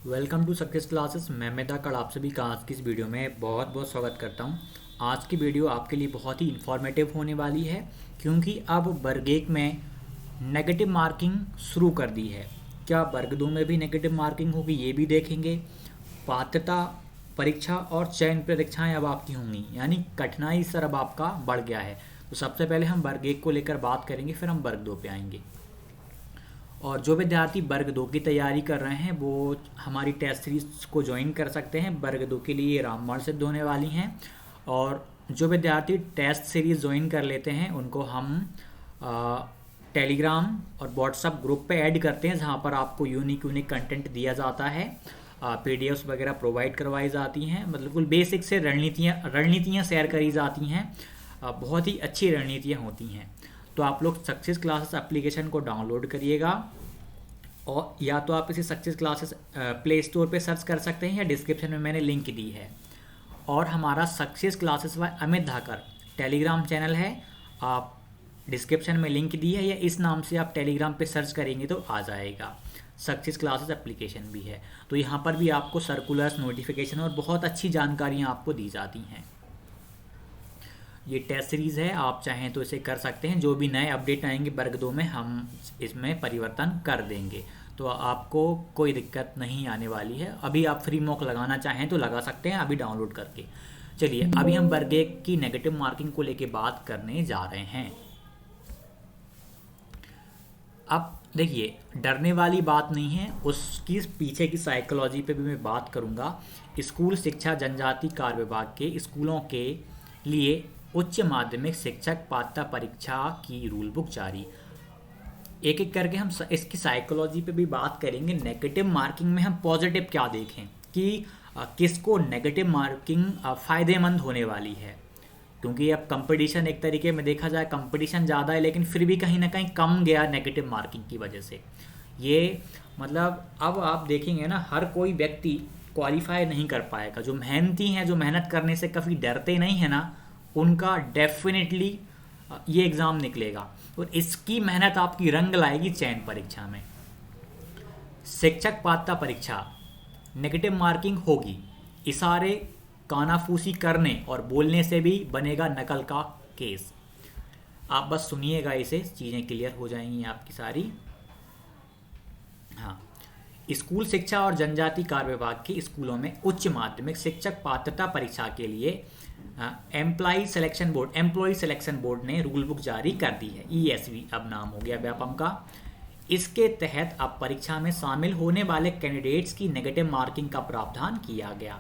Welcome to success classes. मैं मेधा आप सभी का आज की इस वीडियो में बहुत बहुत स्वागत करता हूं। आज की वीडियो आपके लिए बहुत ही इन्फॉर्मेटिव होने वाली है क्योंकि अब वर्ग एक में नेगेटिव मार्किंग शुरू कर दी है। क्या वर्ग दो में भी नेगेटिव मार्किंग होगी ये भी देखेंगे। पात्रता परीक्षा और चयन परीक्षाएं अब आपकी होंगी, यानी कठिनाई स्तर अब आपका बढ़ गया है। तो सबसे पहले हम वर्ग एक को लेकर बात करेंगे, फिर हम वर्ग दो पे आएंगे। और जो विद्यार्थी वर्ग दो की तैयारी कर रहे हैं वो हमारी टेस्ट सीरीज को ज्वाइन कर सकते हैं। वर्ग दो के लिए रामबाण सिद्ध होने वाली हैं। और जो विद्यार्थी टेस्ट सीरीज ज्वाइन कर लेते हैं उनको हम टेलीग्राम और व्हाट्सएप ग्रुप पे ऐड करते हैं, जहाँ पर आपको यूनिक यूनिक कंटेंट दिया जाता है, पीडीएफ्स वगैरह प्रोवाइड करवाई जाती हैं। मतलब बिल्कुल बेसिक से रणनीतियाँ शेयर करी जाती हैं। बहुत ही अच्छी रणनीतियाँ होती हैं। तो आप लोग सक्सेस क्लासेस एप्लीकेशन को डाउनलोड करिएगा, और या तो आप इसे सक्सेस क्लासेस प्ले स्टोर पे सर्च कर सकते हैं या डिस्क्रिप्शन में मैंने लिंक दी है। और हमारा success classes by Amit Dhakar Telegram channel है, आप डिस्क्रिप्शन में लिंक दी है या इस नाम से आप टेलीग्राम पे सर्च करेंगे तो आ जाएगा। सक्सेस क्लासेस एप्लीकेशन भी है, तो यहाँ पर भी आपको सर्कुलर्स, नोटिफिकेशन और बहुत अच्छी जानकारियाँ आपको दी जाती हैं। ये टेस्ट सीरीज़ है, आप चाहें तो इसे कर सकते हैं। जो भी नए अपडेट आएंगे वर्ग दो में हम इसमें परिवर्तन कर देंगे, तो आपको कोई दिक्कत नहीं आने वाली है। अभी आप फ्री मॉक लगाना चाहें तो लगा सकते हैं अभी डाउनलोड करके। चलिए अभी हम वर्ग एक की नेगेटिव मार्किंग को लेके बात करने जा रहे हैं। अब देखिए, डरने वाली बात नहीं है, उसकी पीछे की साइकोलॉजी पे भी मैं बात करूंगा। स्कूल शिक्षा जनजाति कार्य विभाग के स्कूलों के लिए उच्च माध्यमिक शिक्षक पात्रता परीक्षा की रूल बुक जारी। एक एक करके हम इसकी साइकोलॉजी पे भी बात करेंगे। नेगेटिव मार्किंग में हम पॉजिटिव क्या देखें कि किसको नेगेटिव मार्किंग फ़ायदेमंद होने वाली है, क्योंकि अब कंपटीशन एक तरीके में देखा जाए कंपटीशन ज़्यादा है, लेकिन फिर भी कहीं ना कहीं कम गया नेगेटिव मार्किंग की वजह से। ये मतलब अब आप देखेंगे ना, हर कोई व्यक्ति क्वालिफाई नहीं कर पाएगा। जो मेहनती हैं, जो मेहनत करने से कभी डरते नहीं है ना, उनका डेफिनेटली ये एग्ज़ाम निकलेगा और इसकी मेहनत आपकी रंग लाएगी चयन परीक्षा में। शिक्षक पात्रता परीक्षा नेगेटिव मार्किंग होगी। इशारे, कानाफूसी करने और बोलने से भी बनेगा नकल का केस। आप बस सुनिएगा, इसे चीज़ें क्लियर हो जाएंगी आपकी सारी। हाँ, स्कूल शिक्षा और जनजाति कार्य विभाग के स्कूलों में उच्च माध्यमिक शिक्षक पात्रता परीक्षा के लिए एम्प्लॉय सिलेक्शन बोर्ड ने रूल बुक जारी कर दी है। ESV अब नाम हो गया व्यापम का। इसके तहत अब परीक्षा में शामिल होने वाले कैंडिडेट्स की नेगेटिव मार्किंग का प्रावधान किया गया।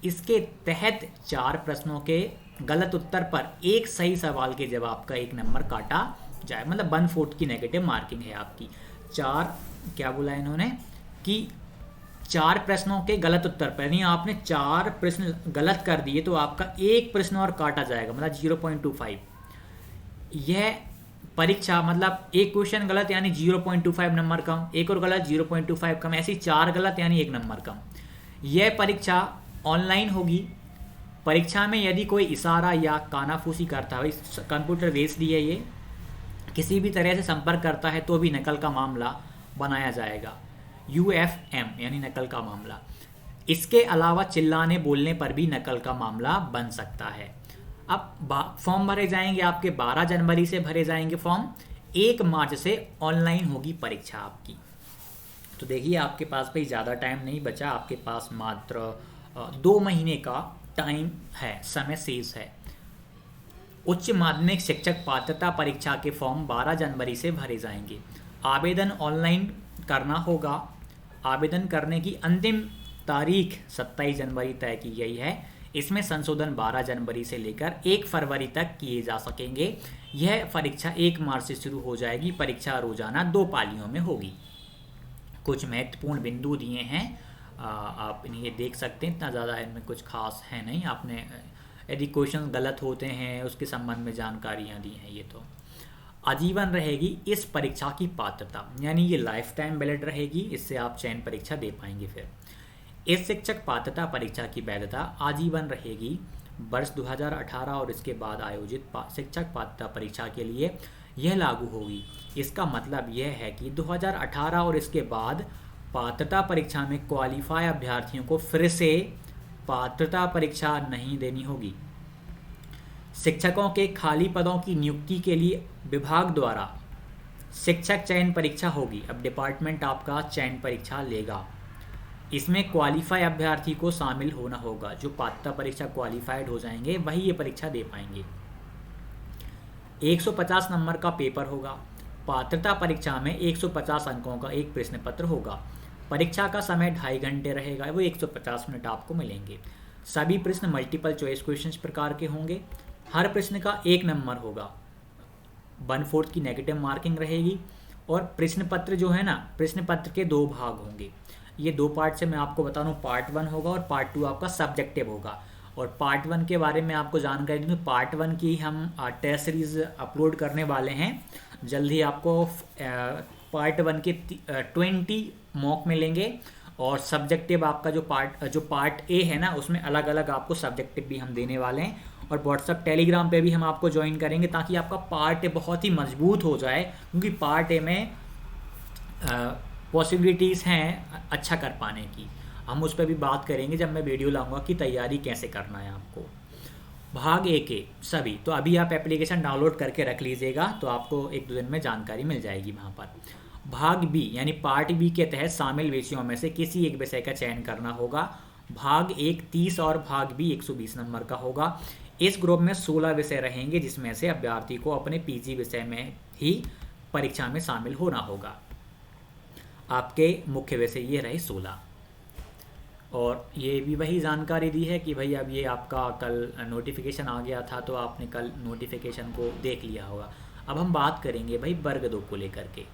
इसके तहत 4 प्रश्नों के गलत उत्तर पर एक सही सवाल के जवाब का 1 नंबर काटा जाए। मतलब 1/4 की नेगेटिव मार्किंग है आपकी। 4 क्या बोला इन्होंने कि 4 प्रश्नों के गलत उत्तर पर, यानी आपने 4 प्रश्न गलत कर दिए तो आपका एक प्रश्न और काटा जाएगा, मतलब 0.25। यह परीक्षा मतलब एक क्वेश्चन गलत यानी 0.25 नंबर कम, एक और गलत 0.25 कम, ऐसी 4 गलत यानी 1 नंबर कम। यह परीक्षा ऑनलाइन होगी। परीक्षा में यदि कोई इशारा या कानाफूसी करता है, कंप्यूटर बेस्ड है ये, किसी भी तरह से संपर्क करता है तो भी नकल का मामला बनाया जाएगा। UFM यानी नकल का मामला। इसके अलावा चिल्लाने बोलने पर भी नकल का मामला बन सकता है। अब फॉर्म भरे जाएंगे आपके 12 जनवरी से भरे जाएंगे फॉर्म। 1 मार्च से ऑनलाइन होगी परीक्षा आपकी। तो देखिए, आपके पास भाई ज़्यादा टाइम नहीं बचा, आपके पास मात्र 2 महीने का टाइम है, समय शेष है। उच्च माध्यमिक शिक्षक पात्रता परीक्षा के फॉर्म 12 जनवरी से भरे जाएंगे। आवेदन ऑनलाइन करना होगा। आवेदन करने की अंतिम तारीख 27 जनवरी तय की गई है। इसमें संशोधन 12 जनवरी से लेकर 1 फरवरी तक किए जा सकेंगे। यह परीक्षा 1 मार्च से शुरू हो जाएगी। परीक्षा रोजाना 2 पालियों में होगी। कुछ महत्वपूर्ण बिंदु दिए हैं, आप इन्हें देख सकते हैं। इतना ज़्यादा इनमें कुछ खास है नहीं। आपने यदि क्वेश्चन गलत होते हैं उसके संबंध में जानकारियाँ दी हैं। ये तो आजीवन रहेगी इस परीक्षा की पात्रता, यानी ये लाइफ टाइम वैलिड रहेगी। इससे आप चयन परीक्षा दे पाएंगे। फिर इस शिक्षक पात्रता परीक्षा की वैधता आजीवन रहेगी। वर्ष 2018 और इसके बाद आयोजित शिक्षक पात्रता परीक्षा के लिए यह लागू होगी। इसका मतलब यह है कि 2018 और इसके बाद पात्रता परीक्षा में क्वालिफाई अभ्यर्थियों को फिर से पात्रता परीक्षा नहीं देनी होगी। शिक्षकों के खाली पदों की नियुक्ति के लिए विभाग द्वारा शिक्षक चयन परीक्षा होगी। अब डिपार्टमेंट आपका चयन परीक्षा लेगा। इसमें क्वालिफाई अभ्यर्थी को शामिल होना होगा। जो पात्रता परीक्षा क्वालिफाइड हो जाएंगे वही ये परीक्षा दे पाएंगे। 150 नंबर का पेपर होगा। पात्रता परीक्षा में 150 अंकों का एक प्रश्न पत्र होगा। परीक्षा का समय 2.5 घंटे रहेगा। वो 150 मिनट आपको मिलेंगे। सभी प्रश्न मल्टीपल चॉइस क्वेश्चंस प्रकार के होंगे। हर प्रश्न का 1 नंबर होगा। 1/4 की नेगेटिव मार्किंग रहेगी। और प्रश्न पत्र जो है ना, प्रश्न पत्र के 2 भाग होंगे। ये 2 पार्ट से मैं आपको बता दूं, पार्ट 1 होगा और पार्ट 2 आपका सब्जेक्टिव होगा। और पार्ट 1 के बारे में आपको जानकारी दूँ, पार्ट 1 की हम टेस्ट सीरीज अपलोड करने वाले हैं। जल्द ही आपको पार्ट 1 के 20 मॉक मिलेंगे। और सब्जेक्टिव आपका जो पार्ट ए है ना, उसमें अलग अलग आपको सब्जेक्टिव भी हम देने वाले हैं। और व्हाट्सअप टेलीग्राम पे भी हम आपको ज्वाइन करेंगे ताकि आपका पार्ट ए बहुत ही मजबूत हो जाए, क्योंकि पार्ट ए में पॉसिबिलिटीज़ हैं अच्छा कर पाने की। हम उस पर भी बात करेंगे जब मैं वीडियो लाऊंगा कि तैयारी कैसे करना है आपको। भाग ए के सभी तो अभी आप एप्लीकेशन डाउनलोड करके रख लीजिएगा, तो आपको 1-2 दिन में जानकारी मिल जाएगी वहाँ पर। भाग बी यानी पार्ट बी के तहत शामिल विषयों में से किसी एक विषय का चयन करना होगा। भाग 1 30 और भाग बी 120 नंबर का होगा। इस ग्रुप में 16 विषय रहेंगे, जिसमें से अभ्यर्थी को अपने पीजी विषय में ही परीक्षा में शामिल होना होगा। आपके मुख्य विषय ये रहे 16। और ये भी वही जानकारी दी है कि भाई अब ये आपका कल नोटिफिकेशन आ गया था, तो आपने कल नोटिफिकेशन को देख लिया होगा। अब हम बात करेंगे भाई वर्ग 2 को लेकर के।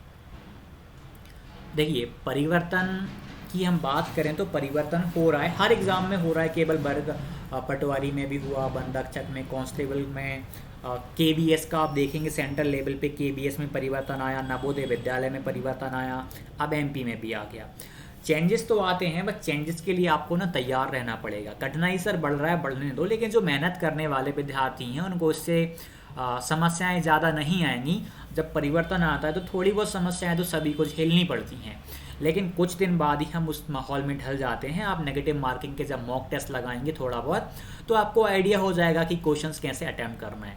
देखिए, परिवर्तन की हम बात करें तो परिवर्तन हो रहा है, हर एग्ज़ाम में हो रहा है। केवल वर्ग पटवारी में भी हुआ, वन रक्षक में, कांस्टेबल में, केबीएस का आप देखेंगे सेंट्रल लेवल पे केबीएस में परिवर्तन आया, नवोदय विद्यालय में परिवर्तन आया, अब एमपी में भी आ गया। चेंजेस तो आते हैं, बस चेंजेस के लिए आपको ना तैयार रहना पड़ेगा। कठिनाई सर बढ़ रहा है, बढ़ने दो, लेकिन जो मेहनत करने वाले विद्यार्थी हैं उनको इससे समस्याएं ज़्यादा नहीं आएंगी। जब परिवर्तन आता है तो थोड़ी बहुत समस्याएं तो सभी को झेलनी पड़ती हैं, लेकिन कुछ दिन बाद ही हम उस माहौल में ढल जाते हैं। आप नेगेटिव मार्किंग के जब मॉक टेस्ट लगाएंगे थोड़ा बहुत, तो आपको आइडिया हो जाएगा कि क्वेश्चंस कैसे अटैम्प्ट करना है।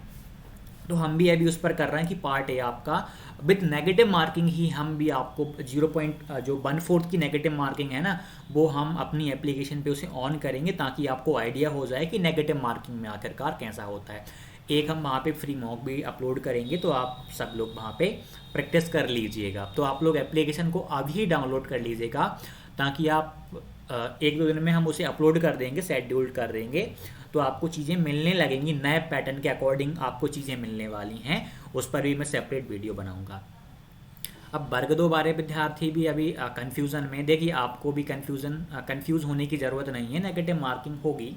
तो हम भी अभी उस पर कर रहे हैं कि पार्ट ए आपका विद नेगेटिव मार्किंग ही हम भी आपको 1/4 की नेगेटिव मार्किंग है ना, वो हम अपनी एप्लीकेशन पे उसे ऑन करेंगे ताकि आपको आइडिया हो जाए कि नेगेटिव मार्किंग में आखिरकार कैसा होता है। एक हम वहाँ पे फ्री मॉक भी अपलोड करेंगे, तो आप सब लोग वहाँ पे प्रैक्टिस कर लीजिएगा। तो आप लोग एप्लीकेशन को अभी डाउनलोड कर लीजिएगा, ताकि आप 1-2 दिन में हम उसे अपलोड कर देंगे, शेड्यूल्ड कर देंगे, तो आपको चीज़ें मिलने लगेंगी। नए पैटर्न के अकॉर्डिंग आपको चीज़ें मिलने वाली हैं। उस पर भी मैं सेपरेट वीडियो बनाऊंगा। अब वर्ग 2 वाले विद्यार्थी भी अभी कन्फ्यूज़न में, देखिए आपको भी कन्फ्यूज़ होने की ज़रूरत नहीं है। नेगेटिव मार्किंग होगी,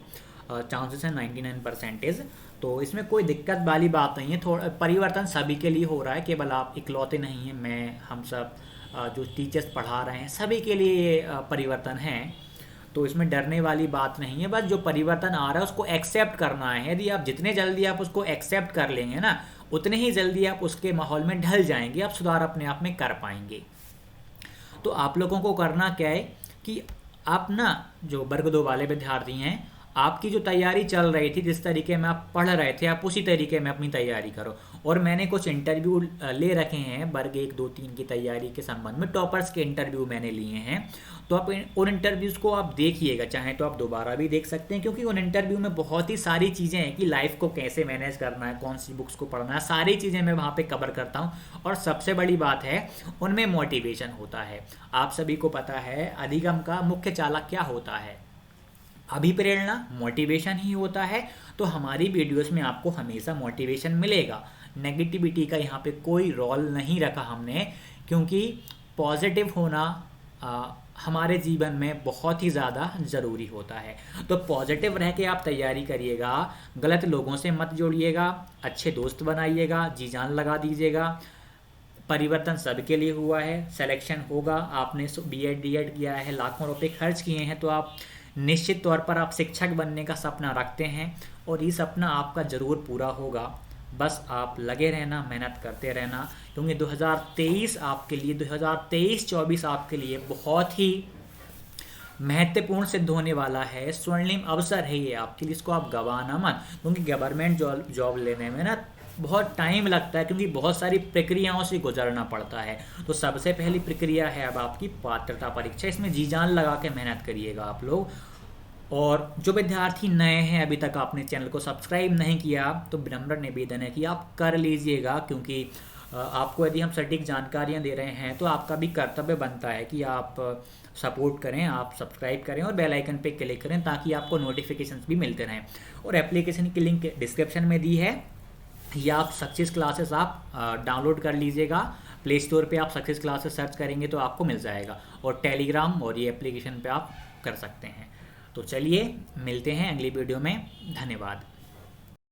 चांसेस है 99%। तो इसमें कोई दिक्कत वाली बात नहीं है। थोड़ा परिवर्तन सभी के लिए हो रहा है, केवल आप इकलौते नहीं हैं। मैं, हम सब जो टीचर्स पढ़ा रहे हैं सभी के लिए ये परिवर्तन है, तो इसमें डरने वाली बात नहीं है। बस जो परिवर्तन आ रहा है उसको एक्सेप्ट करना है। यदि आप जितने जल्दी आप उसको एक्सेप्ट कर लेंगे ना, उतने ही जल्दी आप उसके माहौल में ढल जाएंगे, आप सुधार अपने आप में कर पाएंगे। तो आप लोगों को करना क्या है कि आप ना, जो वर्ग 2 वाले विद्यार्थी हैं, आपकी जो तैयारी चल रही थी, जिस तरीके में आप पढ़ रहे थे, आप उसी तरीके में अपनी तैयारी करो। और मैंने कुछ इंटरव्यू ले रखे हैं वर्ग 1, 2, 3 की तैयारी के संबंध में। टॉपर्स के इंटरव्यू मैंने लिए हैं, तो आप उन इंटरव्यूज़ को आप देखिएगा। चाहे तो आप दोबारा भी देख सकते हैं, क्योंकि उन इंटरव्यू में बहुत ही सारी चीज़ें हैं कि लाइफ को कैसे मैनेज करना है, कौन सी बुक्स को पढ़ना है, सारी चीज़ें मैं वहाँ पे कवर करता हूँ। और सबसे बड़ी बात है, उनमें मोटिवेशन होता है। आप सभी को पता है अधिगम का मुख्य चालक क्या होता है? अभिप्रेरणा, मोटिवेशन ही होता है। तो हमारी वीडियोस में आपको हमेशा मोटिवेशन मिलेगा। नेगेटिविटी का यहाँ पे कोई रोल नहीं रखा हमने, क्योंकि पॉजिटिव होना हमारे जीवन में बहुत ही ज़्यादा ज़रूरी होता है। तो पॉजिटिव रह के आप तैयारी करिएगा, गलत लोगों से मत जोड़िएगा, अच्छे दोस्त बनाइएगा, जी जान लगा दीजिएगा। परिवर्तन सबके लिए हुआ है, सिलेक्शन होगा। आपने BEd DEd किया है, लाखों रुपए खर्च किए हैं, तो आप निश्चित तौर पर आप शिक्षक बनने का सपना रखते हैं, और ये सपना आपका ज़रूर पूरा होगा। बस आप लगे रहना, मेहनत करते रहना, क्योंकि 2023 आपके लिए 2023-24 आपके लिए बहुत ही महत्वपूर्ण सिद्ध होने वाला है। स्वर्णिम अवसर है ये आपके लिए, इसको आप गंवाना मत, क्योंकि गवर्नमेंट जॉब लेने में ना बहुत टाइम लगता है, क्योंकि बहुत सारी प्रक्रियाओं से गुजरना पड़ता है। तो सबसे पहली प्रक्रिया है अब आपकी पात्रता परीक्षा, इसमें जी जान लगा के मेहनत करिएगा आप लोग। और जो विद्यार्थी नए हैं, अभी तक आपने चैनल को सब्सक्राइब नहीं किया, तो विनम्र निवेदन है कि आप कर लीजिएगा, क्योंकि आपको यदि हम सटीक जानकारियां दे रहे हैं तो आपका भी कर्तव्य बनता है कि आप सपोर्ट करें, आप सब्सक्राइब करें और बेल आइकन पे क्लिक करें, ताकि आपको नोटिफिकेशंस भी मिलते रहें। और एप्लीकेशन की लिंक डिस्क्रिप्शन में दी है, या आप सक्सेस क्लासेस आप डाउनलोड कर लीजिएगा। प्ले स्टोर पे आप सक्सेस क्लासेस सर्च करेंगे तो आपको मिल जाएगा, और टेलीग्राम और ये एप्लीकेशन पे आप कर सकते हैं। तो चलिए मिलते हैं अगली वीडियो में, धन्यवाद।